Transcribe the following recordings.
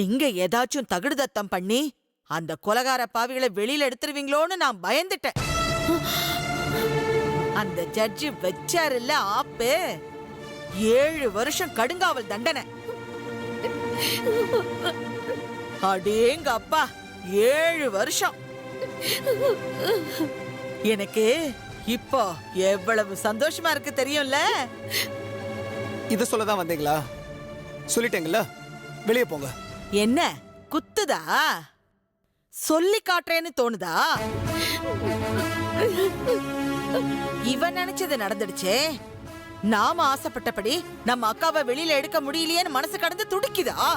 எங்க ஏதாச்சும் தகுடுதத்தம் பண்ணி அந்த கொலகார பாவிகளை வெளியில எடுத்துருவீங்களோன்னு நான் பயந்துட்டேன். அந்த ஜட்ஜி வச்சாருல்ல ஆப்பு, 7 வருஷம் கடுங்காவல் தண்டனை. அடேங்க அப்பா, 7 வருஷம். எனக்கு இப்போ எவ்வளவு சந்தோஷமா இருக்கு தெரியும்ல. இத சொல்லதான் வந்தீங்களா? சொல்லிட்டேங்கல்ல, வெளியே போங்க. என்ன குத்துதா? சொல்லி காட்டுறேன்னு தோணுதா? இவன் நினைச்சது நடந்துடுச்சே. நாம ஆசைப்பட்டபடி நம்ம அக்காவை வெளியில எடுக்க முடியலையேன்னு மனசு கடந்து துடிக்குதா?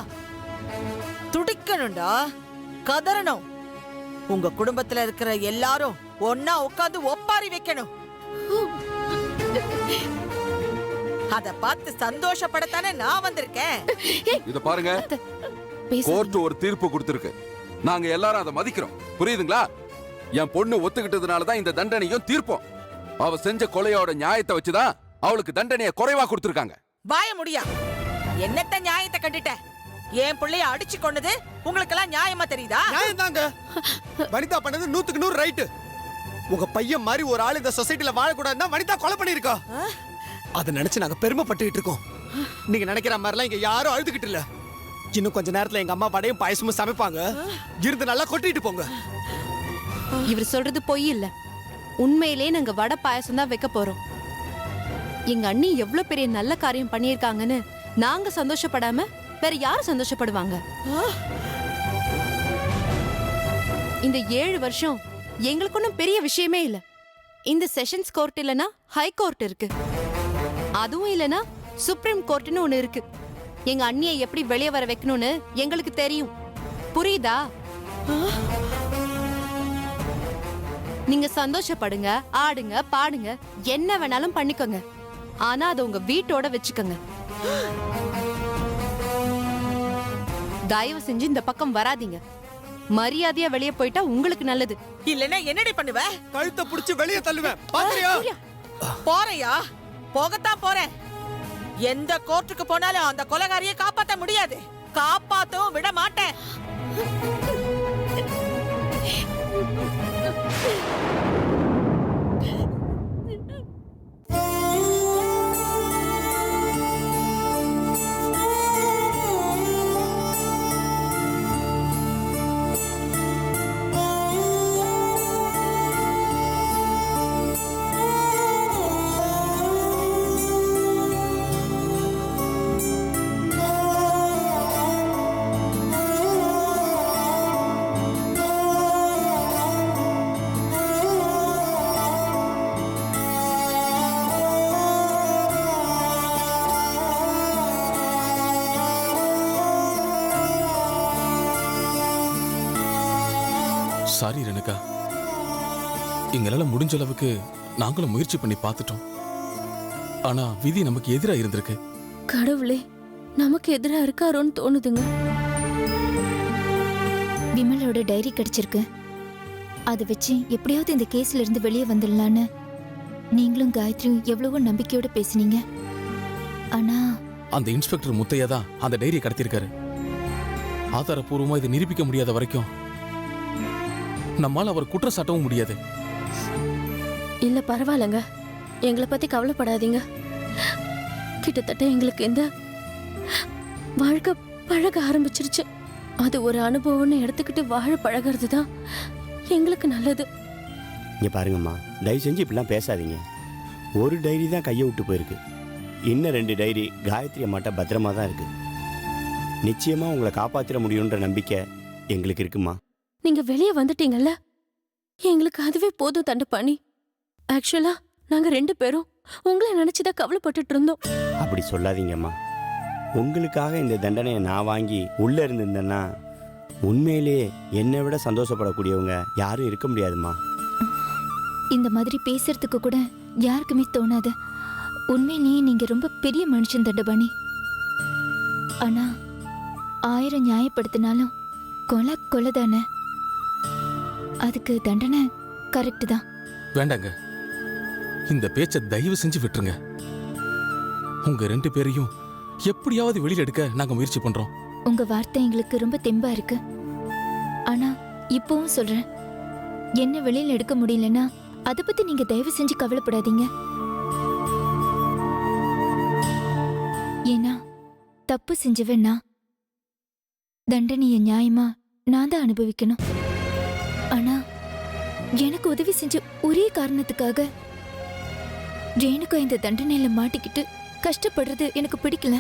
துடிக்கணும்டா, கதறணும். உங்க குடும்பத்துல இருக்கிற எல்லாரும் ஒன்னா உட்கார்ந்து ஒப்பாரி வைக்கணும். அத பார்த்து சந்தோஷப்படத்தானே நான் வந்திருக்கேன். இத பாருங்க, கோர்ட் ஒரு தீர்ப்பு கொடுத்திருக்கு. நாங்க எல்லாரும் அதை மதிக்கிறோம், புரியுதுங்களா? என் பொண்ணு ஒத்துக்கிட்டதுனாலதான் இந்த தண்டனையும் தீர்ப்போம். அவ செஞ்ச கொலையோட நியாயத்தை வச்சுதான் அவளுக்கு தண்டனையை குறைவா கொடுத்திருக்காங்க. பாய முடியா? என்னத்த நியாயத்தை கண்டுட்ட? என் பிள்ளைய அடிச்சு கொண்டது உங்களுக்கு எல்லாம் நியாயமா தெரியுதா? நியாயம் தாங்க. வனிதா பண்ணது 100க்கு 100 ரைட். உங்க பையன் மாதிரி ஒரு ஆள் இந்த சொசைட்டில வாழக்கூடாதுன்னா வனிதா கொலை பண்ணிருக்கா. அதை நினைச்சு நாங்க பெருமைப்பட்டுட்டு இருக்கோம். நீங்க நினைக்கிற மாதிரிலாம் இங்க யாரும் அழுதுகிட்டு இல்ல. இன்னும் கொஞ்ச நேரத்துல எங்க அம்மா வடையும் பாயசமும் சமைப்பாங்க. இருந்து நல்லா கொட்டிட்டு போங்க. இவர் சொல்றது பொய் இல்ல. உண்மையிலே நாங்க வடை பாயசம் தான் வைக்க போறோம். எங்க அண்ணி எவ்வளவு பெரிய நல்ல காரியம் பண்ணிருக்காங்கன்னு நாங்க சந்தோஷப்படாம வேற யாரு சந்தோஷப்படுவாங்க? இந்த 7 வருஷம் எங்களுக்கு ஒன்றும் பெரிய விஷயமே இல்ல. இந்த செஷன்ஸ் கோர்ட் இல்லனா ஹை கோர்ட் இருக்கு. அதுவும் இல்லனா சுப்ரீம் கோர்ட்னு ஒண்ணு இருக்கு. எங்க அண்ணியை எப்படி வெளியே வர வைக்கணும்னு எங்களுக்கு தெரியும், புரியுதா? நீங்க சந்தோஷப்படுங்க, ஆடுங்க, பாடுங்க, என்ன வேணாலும் பண்ணிக்கோங்க. ஆனா அதை உங்க வீட்டோட வச்சுக்கோங்க. தயவு செஞ்சு இந்த பக்கம் வராதீங்க. மரியாதையா வெளியே போயிட்டா உங்களுக்கு நல்லது. இல்லன்னா என்னடி பண்ணுவ? கழுத்தை புடிச்சு வெளியே தள்ளுவேன். பாக்குறியா? போறையா? போகத்தான் போறேன். எந்த கோர்ட்டுக்கு போனாலும் அந்த கொலைகாரியை காப்பாற்ற முடியாது. காப்பாத்தவும் விட மாட்டேன். சாரி ரேணுகா, எங்களால முடிஞ்ச அளவுக்கு நாங்களும் முயற்சி பண்ணி பார்த்துட்டோம். ஆனா விதி நமக்கு எதிரா இருந்திருக்கு. கடவுளே, நமக்கு எதிரா இருக்காரோன்னு தோணுதுங்க. விமலோட டைரி கிடைச்சிருக்கு. அதை வச்சு எப்படியாவது இந்த கேஸ்ல இருந்து வெளியே வந்துடலான்னு நீங்களும் காயத்ரியும் எவ்வளவோ நம்பிக்கையோட பேசுனீங்க. ஆனா அந்த இன்ஸ்பெக்டர் முத்தையா தான் அந்த டைரியை கடத்திருக்காரு. ஆதாரப்பூர்வமா இதை நிரூபிக்க முடியாத வரைக்கும் நம்மால அவர் குற்றம் சாட்டவும் முடியாது. இல்ல பரவாயில்லங்க, எங்களை பத்தி கவலைப்படாதீங்க. கிட்டத்தட்ட எங்களுக்கு இந்த வாழ்க்கை பழக ஆரம்பிச்சிருச்சு. அது ஒரு அனுபவம்னு எடுத்துக்கிட்டு வாழ பழகிறது தான் எங்களுக்கு நல்லது. இங்க பாருங்கம்மா, தயவு செஞ்சு இப்படிலாம் பேசாதீங்க. ஒரு டைரி தான் கையை விட்டு போயிருக்கு. இன்னும் 2 டைரி காயத்ரி அம்மாட்ட பத்திரமா தான் இருக்கு. நிச்சயமா உங்களை காப்பாற்ற முடியுன்ற நம்பிக்கை எங்களுக்கு இருக்குமா. நீங்க வெளியே வந்துட்டீங்கல்ல, எங்களுக்கு அதுவே போதும் தண்டபாணி. ஆக்சுவலா நாங்க 2 பேரும் உங்களை நினைச்சுதான் கவலைப்பட்டுட்டு இருந்தோம். அப்படி சொல்லாதீங்கம்மா. உங்களுக்காக இந்த தண்டனையை நான் வாங்கி உள்ள இருந்திருந்தேன்னா உண்மையிலேயே என்னை விட சந்தோஷப்படக்கூடியவங்க யாரும் இருக்க முடியாதுமா. இந்த மாதிரி பேசுறதுக்கு கூட யாருக்குமே தோணாது. உண்மையிலேயே நீங்க ரொம்ப பெரிய மனுஷன் தண்டபாணி. ஆனா 1000 நியாயப்படுத்தினாலும் கொலை கொலை தானே. அதுக்கு தண்டனை கரெக்ட் தான். வேண்டாங்க, இந்த பேச்சை தயவு செஞ்சு விட்டுருங்க. உங்க 2 பேரையும் எப்படியாவது வெளியில எடுக்க நாங்க முயற்சி பண்றோம். உங்க வார்த்தை எங்களுக்கு ரொம்ப தெம்பா இருக்கு. ஆனா இப்பவும் சொல்றேன், என்ன வெளியில எடுக்க முடியலன்னா அதை பத்தி நீங்க தயவு செஞ்சு கவலைப்படாதீங்க. ஏன்னா தப்பு செஞ்சவன்னா தண்டனைய நியாயமா நான் தான் அனுபவிக்கணும். ஆனா எனக்கு உதவி செஞ்ச ஒரே காரணத்துக்காக ரேணுகா இந்த தண்டனையில மாட்டிக்கிட்டு கஷ்டப்படுறது எனக்கு பிடிக்கல.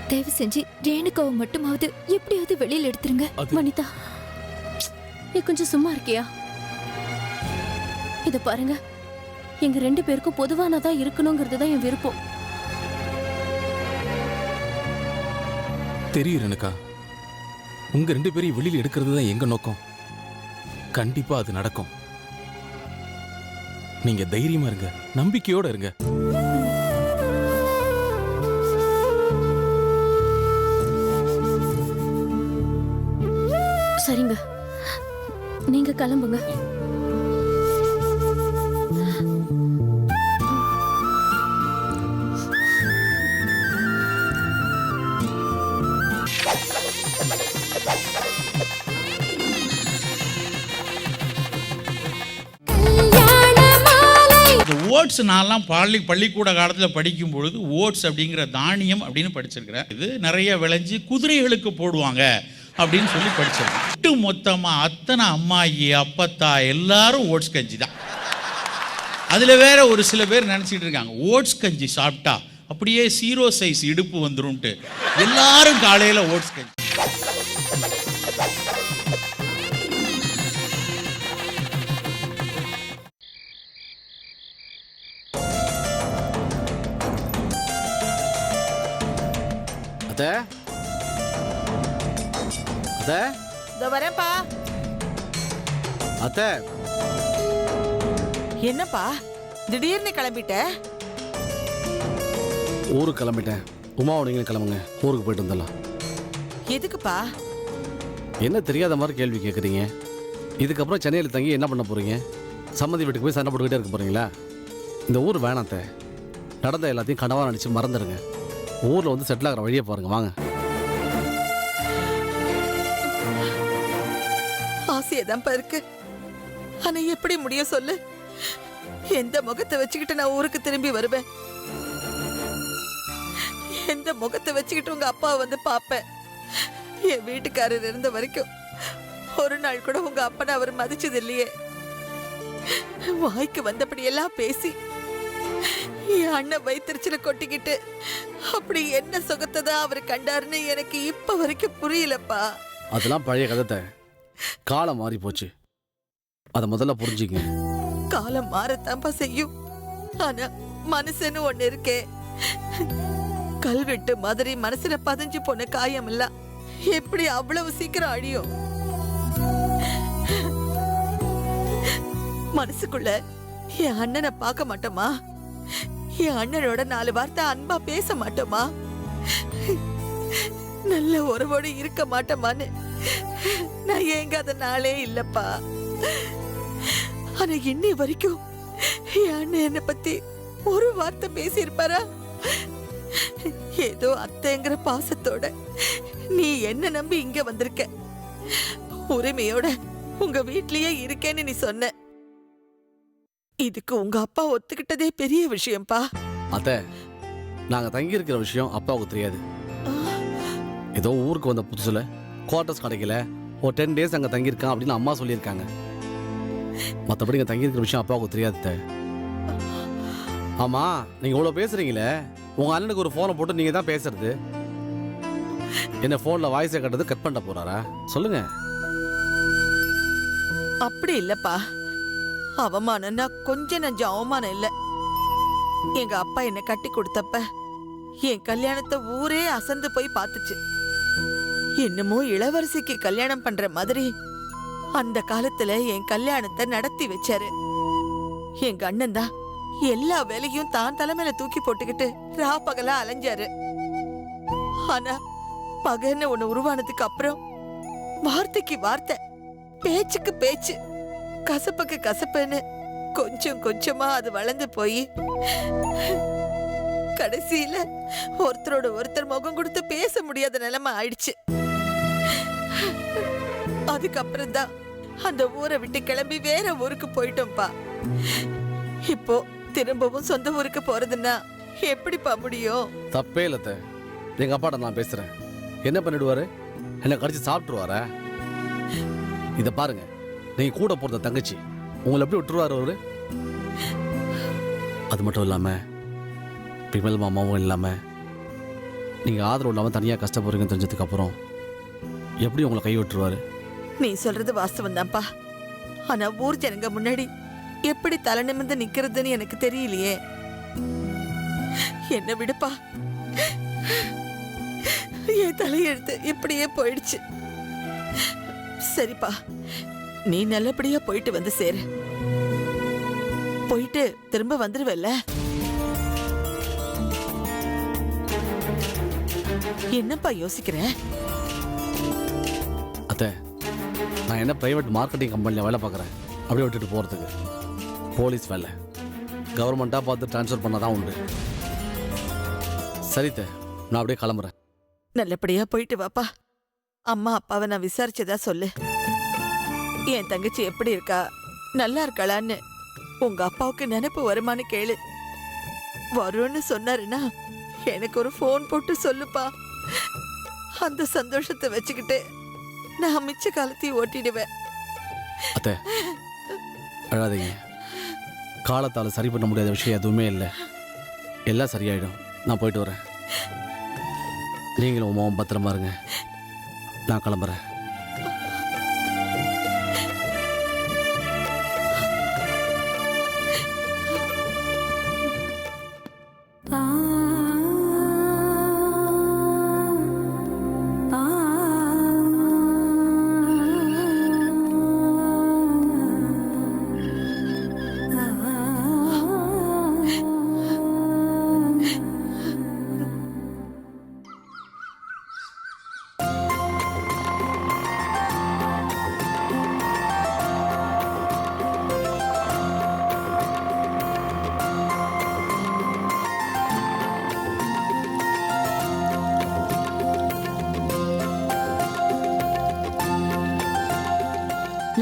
தயவு செஞ்சு ரேணுகாவை மட்டுமாவது எப்படியாவது வெளியில எடுத்துருங்க. வனிதா, நீ கொஞ்சம் சும்மா இருக்கியா? இத பாருங்க, எங்க 2 பேருக்கும் பொதுவானதா இருக்கணுங்கிறது தான் என் விருப்பம். தெரியும் ரேணுகா, உங்க 2 பேரையும் வெளியில எடுக்கிறது தான் எங்க நோக்கம். கண்டிப்பா அது நடக்கும். நீங்க தைரியமா இருங்க, நம்பிக்கையோட இருங்க. சரிங்க, நீங்க கிளம்புங்க. ஓட்ஸ் நான்லாம் பள்ளிக்கூட காலத்தில் படிக்கும் பொழுது ஓட்ஸ் அப்படிங்கிற தானியம் அப்படின்னு படிச்சிருக்கிறேன். இது நிறைய விளைஞ்சி குதிரைகளுக்கு போடுவாங்க அப்படின்னு சொல்லி படிச்சிருக்கேன். ஒட்டு மொத்தமாக அத்தனை அம்மாயி அப்பத்தா எல்லாரும் ஓட்ஸ் கஞ்சி தான். அதில் வேற ஒரு சில பேர் நினச்சிட்டு இருக்காங்க, ஓட்ஸ் கஞ்சி சாப்பிட்டா அப்படியே 0 சைஸ் இடுப்பு வந்துரும்ட்டு எல்லாரும் காலையில் ஓட்ஸ் கஞ்சி. அத்தை, அத்தை, இதோ வரேன்ப்பா. அத்தை, என்னப்பா திடீர்னு கிளம்பிட்ட? ஊருக்கு கிளம்பிட்டேன். உமாவை நீங்களும் கிளம்புங்க, ஊருக்கு போயிட்டு வந்துடலாம். எதுக்குப்பா? என்ன தெரியாத மாதிரி கேள்வி கேட்குறீங்க? இதுக்கப்புறம் சென்னையில் தங்கி என்ன பண்ண போறீங்க? சம்மந்தி வீட்டுக்கு போய் சண்டை போட்டுக்கிட்டே இருக்க போறீங்களா? இந்த ஊர் வேணாத்த. நடந்த எல்லாத்தையும் கனவாக நினச்சி மறந்துடுங்க. ஊரில் வந்து செட்டில் ஆகிற வழியை பாருங்க. வாங்க. ஆசையதான்ப்பா இருக்கு, ஆனா எப்படி முடியும் சொல்லு? எந்த முகத்தை வச்சுக்கிட்டு நான் ஊருக்கு திரும்பி வருவேன்? எந்த முகத்தை வச்சுக்கிட்டு உங்க அப்பாவை வந்து பாப்பேன்? என் வீட்டுக்காரர் இருந்த வரைக்கும் ஒரு நாள் கூட உங்க அப்பனை அவர் மதிச்சது இல்லையே. வாய்க்கு வந்தபடி எல்லாம் பேசி என் அண்ணன் வயிற்றுச்சில கொட்டிக்கிட்டு அப்படி என்ன சுகத்தை தான் அவர் கண்டாருன்னு எனக்கு இப்ப வரைக்கும் புரியலப்பா. அதெல்லாம் பழைய கதை. காலம் மாறி போச்சு, அதை முதல்ல புரிஞ்சுங்க. காலம் மாறத்தான்ப்பா செய்யும், ஆனா மனுஷன்னு ஒண்ணு இருக்கே. கல்வெட்டு மாதிரி மனசுல பதிஞ்சு போன காயம் இல்ல எப்படி அவ்வளவு சீக்கிரம் அழியும்? மனசுக்குள்ள என் அண்ணனை பார்க்க மாட்டோமா? என் அண்ணனோட 4 வார்த்தை அன்பா பேச மாட்டோமா? நல்ல உறவோடு இருக்க மாட்டோமான்னு நான் ஏங்காத நாளே இல்லப்பா. ஆனா இன்னி வரைக்கும் என் அண்ணன் என்னை பத்தி ஒரு வார்த்தை பேசியிருப்பாரா? ஏதோ அத்தைங்கிற பாசத்தோட நீ என்ன நம்பி இங்க வந்திருக்க, உரிமையோட உங்க வீட்லயே இருக்கேன்னு நீ சொன்ன. இதுக்கு உங்க அப்பா ஒத்துக்கிட்டதே பெரிய விஷயம்ப்பா. அத்தை, நாங்கள் தங்கி இருக்கிற விஷயம் அப்பாவுக்கு தெரியாது. ஏதோ ஊருக்கு வந்த புதுசுல குவார்டர்ஸ் கிடைக்கல, ஒரு 10 days அங்கே தங்கியிருக்கான் அப்படின்னு அம்மா சொல்லியிருக்காங்க. மற்றபடி இங்கே தங்கியிருக்கிற விஷயம் அப்பாவுக்கு தெரியாது அத்தை. ஆமாம், நீங்கள் இவ்வளோ பேசுகிறீங்களே, உங்கள் அண்ணனுக்கு ஒரு ஃபோனை போட்டு நீங்கள் தான் பேசுறது. என்ன ஃபோனில் வாய்ஸை கட்டுறது கட் பண்ண போகிறாரா? சொல்லுங்க. அப்படி இல்லப்பா, அவமானம்னா கொஞ்சம் நஞ்சம் அவமானம் இல்ல. எங்க அப்பா என்ன கட்டி கொடுத்தப்ப என் கல்யாணத்தை ஊரே அசந்து போய் பார்த்துச்சு. என்னமோ இளவரசிக்கு கல்யாணம் பண்ற மாதிரி அந்த காலத்துல என் கல்யாணத்தை நடத்தி வச்சாரு. எங்க அண்ணன் தான் எல்லா வேலையும் தான் தலைமையில தூக்கி போட்டுக்கிட்டு ராப்பகலா அலைஞ்சாரு. ஆனா பகன்னு ஒண்ணு உருவானதுக்கு அப்புறம் வார்த்தைக்கு வார்த்தை, பேச்சுக்கு பேச்சு, கசப்புக்கு கசப்புன்னு கொஞ்சம் கொஞ்சமா அது வளர்ந்து போய் கடைசியில ஒருத்தரோட ஒருத்தர் முகம் கொடுத்து பேச முடியாத நிலைமை ஆயிடுச்சு. அதுக்கப்புறம் தான் அந்த ஊரை விட்டு கிளம்பி வேற ஊருக்கு போயிட்டோம்ப்பா. இப்போ திரும்பவும் சொந்த ஊருக்கு போறதுன்னா எப்படிப்பா முடியும்? தப்பே இல்லத்த. எங்க அப்பாட்ட நான் பேசுறேன். என்ன பண்ணிடுவாரு? என்ன கடிச்சு சாப்பிட்டுருவாரா? இத பாருங்க, நீங்க கூட போறத தங்கச்சி உங்களை எப்படி விட்டுருவாரு அவரு? அது மட்டும் இல்லாம பிமல் மாமாவும் இல்லாம நீங்க ஆதரவு இல்லாம தனியா கஷ்டப்படுறீங்கன்னு தெரிஞ்சதுக்கு அப்புறம் எப்படி உங்களை கை விட்டுருவாரு? நீ சொல்றது வாஸ்தவம் தான்ப்பா. ஆனா ஊர் ஜனங்க முன்னாடி எப்படி தலை நிமிர்ந்து நிக்கிறதுன்னு எனக்கு தெரியலையே. என்ன விடுப்பா, என் தலையெழுத்து இப்படியே போயிடுச்சு. சரிப்பா, நீ நல்லபடியா போயிட்டு வந்து சேரு. போயிட்டு திரும்ப வந்துருவல்ல? என்னப்பா யோசிக்கிற? அத்தை, நான் என்ன பிரைவேட் மார்க்கெட்டிங் கம்பெனியில் வேலை பார்க்குறேன். அப்படியே விட்டுட்டு போகிறதுக்கு போலீஸ் வேலை கவர்மெண்ட்டாக பார்த்து ட்ரான்ஸ்ஃபர் பண்ண தான் உண்டு. சரித்த, நான் அப்படியே கிளம்புறேன். நல்லபடியா போயிட்டு வாப்பா. அம்மா அப்பாவை நான் விசாரிச்சதா சொல்லு. என் தங்கச்சி எப்படி இருக்கா, நல்லா இருக்காளான்னு உங்க அப்பாவுக்கு நினைப்பு வருமானு கேளு. வரும்னு சொன்னாருன்னா எனக்கு ஒரு ஃபோன் போட்டு சொல்லுப்பா. அந்த சந்தோஷத்தை வச்சுக்கிட்டு நான் மிச்ச காலத்தையும் ஓட்டிடுவேன். அத்தை, அழாதீங்க. காலத்தால் சரி பண்ண முடியாத விஷயம் எதுவுமே இல்லை. எல்லாம் சரியாயிடும். நான் போயிட்டு வரேன். நீங்களும் உமாவும் பத்திரமா இருங்க. நான் கிளம்புறேன்.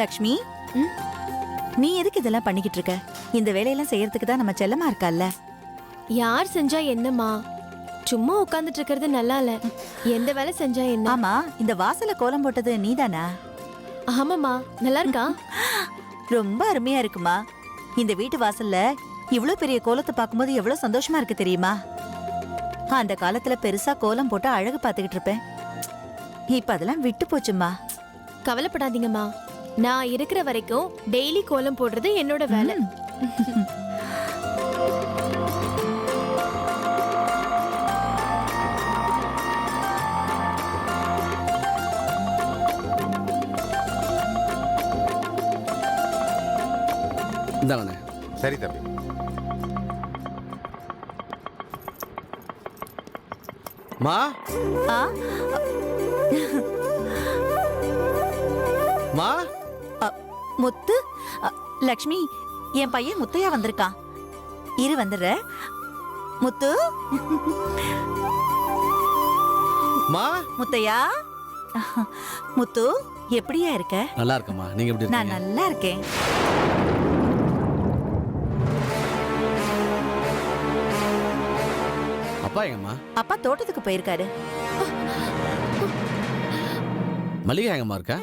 லக்ஷ்மி, நீ எதுக்கு இதெல்லாம் பண்ணிக்கிட்டு இருக்க? இந்த வேலையெல்லாம் செய்யறதுக்கு தான் நம்ம செல்லமா இருக்கல்ல. யார் செஞ்சா என்னம்மா? சும்மா உட்கார்ந்துட்டு இருக்கிறது நல்லா இல்ல. எந்த வேலை செஞ்சா என்ன? ஆமா, இந்த வாசல்ல கோலம் போட்டது நீதானா? ஆமாம்மா, நல்லா இருக்கா? ரொம்ப அருமையா இருக்குமா. இந்த வீட்டு வாசல்ல இவ்ளோ பெரிய கோலத்தை பார்க்கும்போது எவ்வளவு சந்தோஷமா இருக்கு தெரியுமா? அந்த காலத்துல பெருசா கோலம் போட்டு அழகு பார்த்துக்கிட்டு இருப்பேன். இப்ப அதெல்லாம் விட்டு போச்சுமா. கவலைப்படாதீங்கம்மா, நான் இருக்கிற வரைக்கும் டெய்லி கோலம் போடுறது என்னோட வேலை. இந்தாங்கண்ணே. சரி தம்பி. மா ஆ, மா முத்து, லக்ஷ்மி, என் பையன் முத்தையா வந்திருக்கான். இரு வந்துடுற. முத்து, மா முத்தையா. முத்து, எப்படியா இருக்க? நல்லா இருக்கம்மா. நீங்க எப்படி நான் இருக்கீங்க? நல்லா இருக்கேன். அப்பா எங்கம்மா? அப்பா தோட்டத்துக்கு போயிருக்காரு. மல்லிகா எங்கம்மா இருக்கா?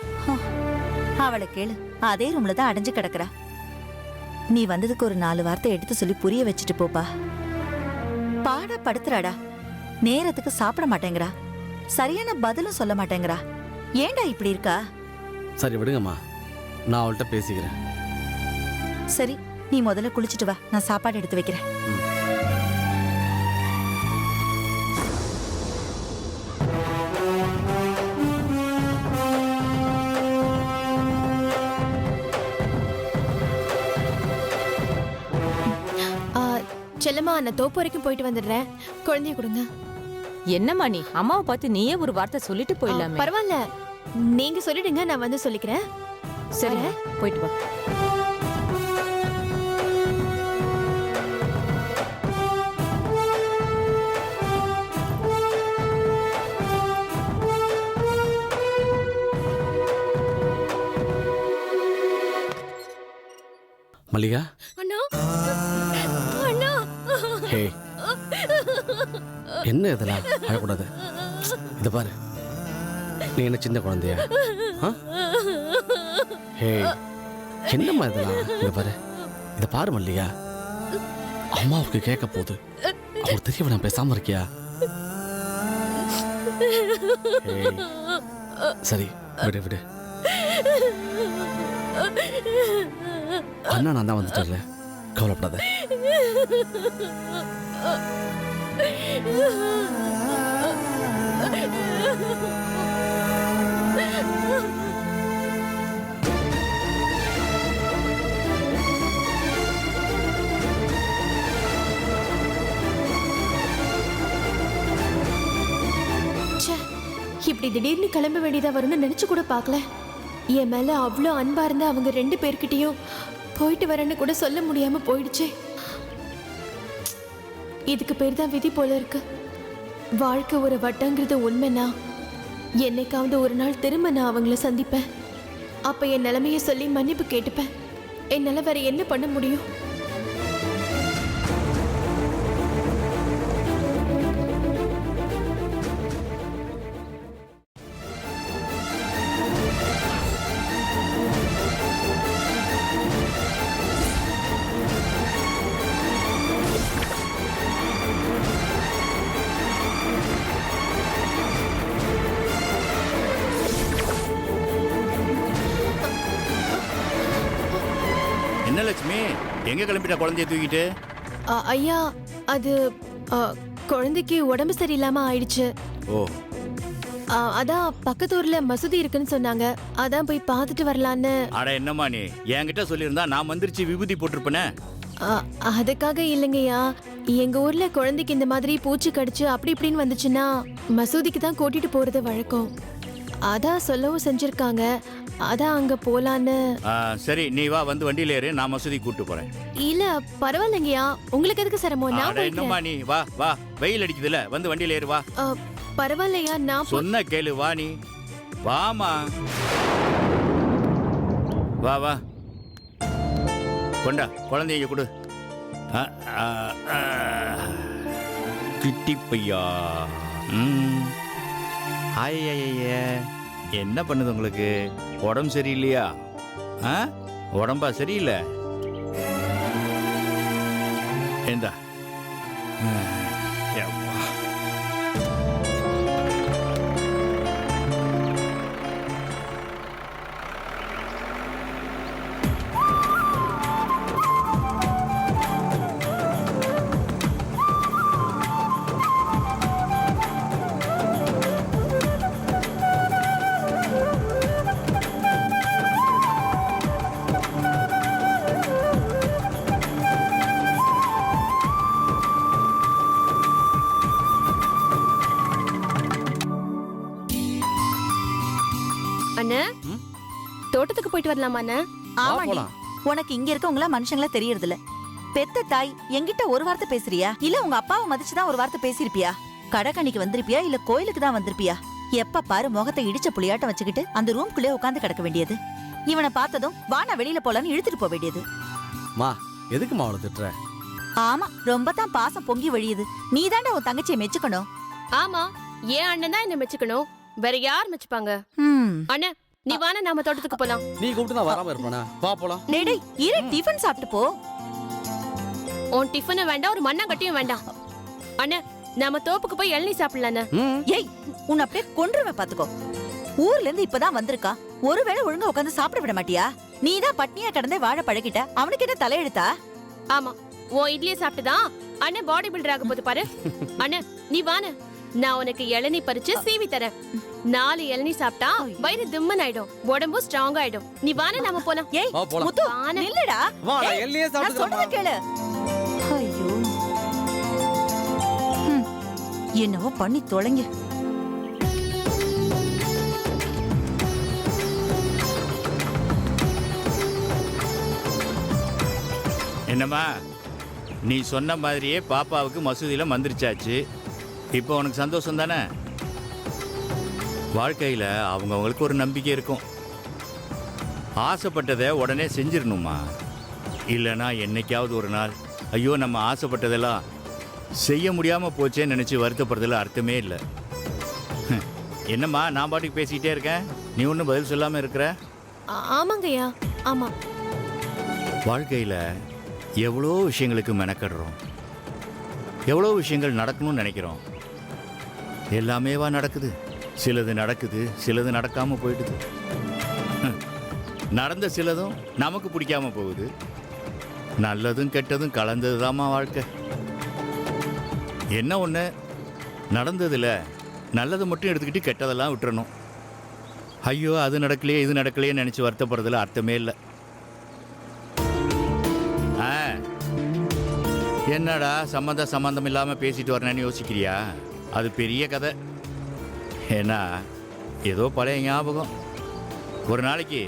அவளை கேளு, அதே ரூம்ல தான் அடைஞ்சு கிடக்குறா. நீ வந்ததுக்கு ஒரு 4 வார்த்தை எடுத்து சொல்லி புரிய வச்சுட்டு போப்பா. பாட படுத்துறாடா. நேரத்துக்கு சாப்பிட மாட்டேங்கிறா. சரியான பதிலும் சொல்ல மாட்டேங்கிறா. ஏன்டா இப்படி இருக்கா? சரி விடுங்கம்மா, நான் அவள்கிட்ட பேசிக்கிறேன். சரி, நீ முதல்ல குளிச்சுட்டு வா, நான் சாப்பாடு எடுத்து வைக்கிறேன். செல்லம்மா, நான் தோப்பு வரைக்கும் போயிட்டு வந்துடுறேன். குழந்தைய கொடுங்க. என்னம்மா நீ அம்மாவை பார்த்து நீயே ஒரு வார்த்தை சொல்லிட்டு போயிடலாமே. பரவாயில்ல, நீங்க சொல்லிடுங்க, நான் வந்து சொல்லிக்கிறேன். சரி, போயிட்டு வா. மல்லிகா அண்ணா அண்ணா ஹே என்ன இதெல்லாம் அழக்கூடாது. இதை பாரு, நீ என்ன சின்ன குழந்தையா? ஹே என்னம்மா இதெல்லாம்? இதை பாரு, இதை பாரு மல்லிகா, அம்மாவுக்கு கேட்க போகுது. அவருக்கு தெரிய நான் பேசாம இருக்கியா? சரி விடு விடு. அண்ணா நான் தான் வந்துட்டேன்ல, கவலைப்படாத. இப்படி திடீர்னு கிளம்ப வேண்டியதா வரும்னு நினைச்சு கூட பார்க்கல. என் மேல அவ்வளோ அன்பா இருந்த அவங்க 2 பேர்கிட்டயும் போயிட்டு வரேன்னு கூட சொல்ல முடியாம போயிடுச்சே. இதுக்கு பேர் தான் விதி போல இருக்கு. வாழ்க்கை ஒரு வட்டங்கிறது உண்மைனா என்னைக்காவது ஒரு நாள் திரும்ப நான் அவங்கள சந்திப்பேன். அப்ப என் நிலைமைய சொல்லி மன்னிப்பு கேட்டுப்பேன். என்னால வேற என்ன பண்ண முடியும்? என்ன லட்சுமி, எங்க கிளம்பிட்ட குழந்தைய தூக்கிட்டு? ஐயா, அது குழந்தைக்கு உடம்பு சரியில்லாம ஆயிடுச்சு. ஓ, அதான் பக்கத்து ஊர்ல மசூதி இருக்குன்னு சொன்னாங்க. அதான் போய் பார்த்துட்டு வரலான்னு. அட என்னம்மா நீ என்கிட்ட சொல்லியிருந்தா நான் மந்திரிச்சு விபூதி போட்டிருப்பேனே. அதுக்காக இல்லைங்கய்யா, எங்க ஊர்ல குழந்தைக்கு இந்த மாதிரி பூச்சி கடிச்சு அப்படி இப்படின்னு வந்துச்சுன்னா மசூதிக்கு தான் கூட்டிட்டு போறது வழக்கம். அதான் சொல்லவும் செஞ்சிருக்காங்க. அதான் அங்க போலான்னு. சரி நீ வா, வந்து வண்டியில ஏறு, நான் மசூதி கூட்டு போறேன். இல்ல பரவாயில்லைங்கய்யா, உங்களுக்கு எதுக்கு சிரமம்? நான் அட என்னம்மா நீ வா வா, வெயில் அடிக்குதுல, வந்து வண்டியில ஏறு வா. பரவாயில்லையா, நான் சொன்ன கேளு, வா நீ வாமா, வா வா, கொண்டா குழந்தைய கொடு. கிட்டி பையா. ஐய என்ன பண்ணுது உங்களுக்கு? உடம்பு சரியில்லையா? உடம்பா சரியில்லை? ஏண்டா அண்ணா, தோட்டத்துக்கு போயிட்டு வரலாமா அண்ணா? ஆமாடி, உனக்கு இங்க இருக்கவங்களா மனுஷங்களா தெரியறது இல்ல. பெத்த தாய் என்கிட்ட ஒரு வார்த்தை பேசுறியா? இல்ல உங்க அப்பாவை மதிச்சுதான் ஒரு வார்த்தை பேசிருப்பியா? கடைக்கணிக்கு வந்திருப்பியா இல்ல கோயிலுக்கு தான் வந்திருப்பியா? எப்ப பாரு முகத்தை இடிச்ச புளியாட்டம் வச்சுக்கிட்டு அந்த ரூம்குள்ளே உட்காந்து கிடக்க வேண்டியது. இவனை பார்த்ததும் வானா வெளியில போலான்னு இழுத்துட்டு போக வேண்டியது. மா எதுக்குமா அவளை திட்டுற? ஆமா, ரொம்ப தான் பாசம் பொங்கி வழியுது. நீ தாண்டா உன் தங்கச்சியை மெச்சுக்கணும். ஆமா, ஏன் அண்ணன் தான் என்ன மெச்சுக்கணும், வேற யார் மெச்சுப்பாங்க? அண்ணா நீ வான, நாம தோட்டத்துக்கு போலாம். நீ கூப்பிட்டு நான் வராம இருப்பேனா? வா போலாம். டேய் இரு, டிஃபன் சாப்பிட்டு போ. உன் டிஃபன் வேண்டாம், ஒரு மண்ணாங்கட்டியும் வேண்டாம். அண்ணா நாம தோப்புக்கு போய் இளநீ சாப்பிடலாம். ஏய், உன்னை அப்படியே கொன்றுவேன் பாத்துக்கோ. ஊர்ல இருந்து இப்பதான் வந்திருக்கா, ஒருவேளை ஒழுங்கா உட்காந்து சாப்பிட விட மாட்டியா? நீ தான் பட்னியா கிடந்தே வாழ பழகிட்ட, அவனுக்கு என்ன தலையெழுத்தா? ஆமா, உன் இட்லியை சாப்பிட்டுதான் அண்ணன் பாடி பில்டர் ஆக போது பாரு. அண்ணா நீ வான, நான் உனக்கு இளநீ பறிச்சு சீவி தரேன். 4 இளநீ சாப்பிட்டா வயிறு திம்மன் ஆயிடும், உடம்பு ஸ்ட்ராங் ஆயிடும். நீ வான, நாம போலாம். ஏய் முத்து, நில்லுடா. நான் சொல்றத கேளு. ஐயோ, என்னவோ பண்ணி தொலைங்க. என்னம்மா, நீ சொன்ன மாதிரியே பாப்பாவுக்கு மசூதியில மந்திரிச்சாச்சு. இப்போ உனக்கு சந்தோஷம் தானே? வாழ்க்கையில் அவங்கவுங்களுக்கு ஒரு நம்பிக்கை இருக்கும். ஆசைப்பட்டதை உடனே செஞ்சிடணுமா. இல்லைன்னா என்னைக்காவது ஒரு நாள் ஐயோ நம்ம ஆசைப்பட்டதெல்லாம் செய்ய முடியாமல் போச்சேன்னு நினச்சி வருத்தப்படுறதுல அர்த்தமே இல்லை. என்னம்மா நான் பாட்டுக்கு பேசிக்கிட்டே இருக்கேன், நீ ஒன்றும் பதில் சொல்லாமல் இருக்கிற? ஆமாங்கய்யா, ஆமா. வாழ்க்கையில் எவ்வளோ விஷயங்களுக்கு மெனக்கடுறோம், எவ்வளோ விஷயங்கள் நடக்கணும்னு நினைக்கிறோம். எல்லாமேவா நடக்குது? சிலது நடக்குது, சிலது நடக்காமல் போயிடுது. நடந்த சிலதும் நமக்கு பிடிக்காம போகுது. நல்லதும் கெட்டதும் கலந்தது தாம்மா வாழ்க்கை. என்ன ஒன்று, நடந்ததில் நல்லதை மட்டும் எடுத்துக்கிட்டு கெட்டதெல்லாம் விட்டுறணும். ஐயோ அது நடக்கலையே இது நடக்கலையே நினச்சி வருத்தப்படுறதுல அர்த்தமே இல்லை. என்னடா சம்மந்தம் இல்லாமல் பேசிட்டு வரணும்னு யோசிக்கிறியா? அது பெரிய கதை. ஏன்னா ஏதோ பழைய ஞாபகம். ஒரு நாளைக்கு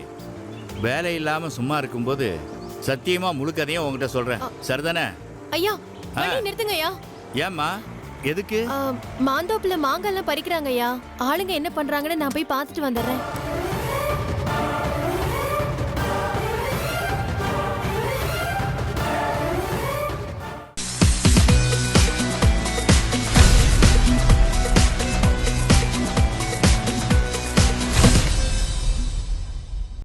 வேலை இல்லாமல் சும்மா இருக்கும்போது சத்தியமாக முழு கதையும் உங்ககிட்ட சொல்கிறேன், சரிதானே? ஐயா நிறுத்துங்க ஐயா. ஏம்மா, எதுக்கு? மாந்தோப்புல மாங்காய்லாம் பறிக்கிறாங்க ஐயா. ஆளுங்க என்ன பண்றாங்கன்னு நான் போய் பார்த்துட்டு வந்துடுறேன்.